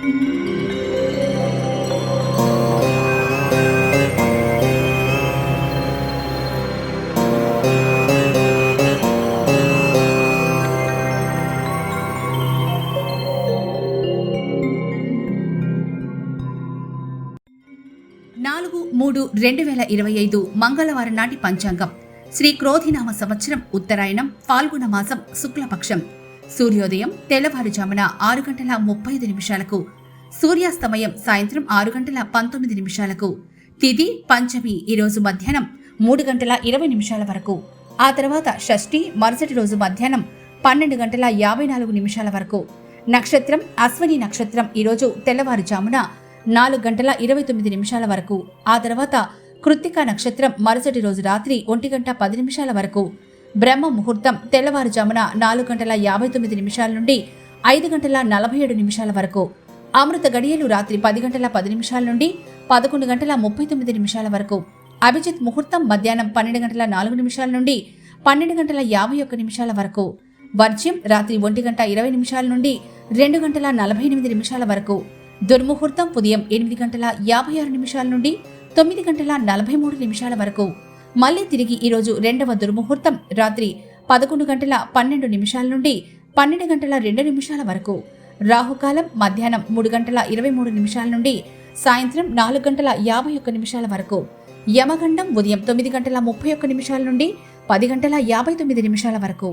4-3-2025 మంగళవారం నాటి పంచాంగం. శ్రీ క్రోధినామ సంవత్సరం ఉత్తరాయణం ఫాల్గుణ మాసం శుక్లపక్షం. సూర్యోదయం తెల్లవారుజామున 6:35 సూర్యాస్తమయం సాయంత్రం 6:19 తిథి పంచమి ఈరోజు మధ్యాహ్నం 3:20 వరకు. ఆ తర్వాత షష్ఠి మరుసటి రోజు మధ్యాహ్నం 12:54 వరకు. నక్షత్రం అశ్విని నక్షత్రం ఈరోజు తెల్లవారుజామున 4:29 వరకు. ఆ తర్వాత కృత్తికా నక్షత్రం మరుసటి రోజు రాత్రి 1:10 వరకు. బ్రహ్మ ముహూర్తం తెల్లవారుజామున 4:59 నుండి 5:47 వరకు. అమృత గడియలు రాత్రి 10:10 నుండి 11:39 వరకు. అభిజిత్ ముహూర్తం మధ్యాహ్నం 12:04 నుండి 12:51 వరకు. వర్జ్యం రాత్రి 1:20 నుండి 2:48 వరకు. దుర్ముహూర్తం ఉదయం 8:56 నుండి 9:43 వరకు. మళ్లీ తిరిగి ఈరోజు రెండవ దుర్ముహూర్తం రాత్రి 11:12 నుండి 12:02 వరకు. రాహుకాలం మధ్యాహ్నం 3:23 నుండి సాయంత్రం 4:51 వరకు. యమగండం ఉదయం 9:31 నుండి 10:59 వరకు.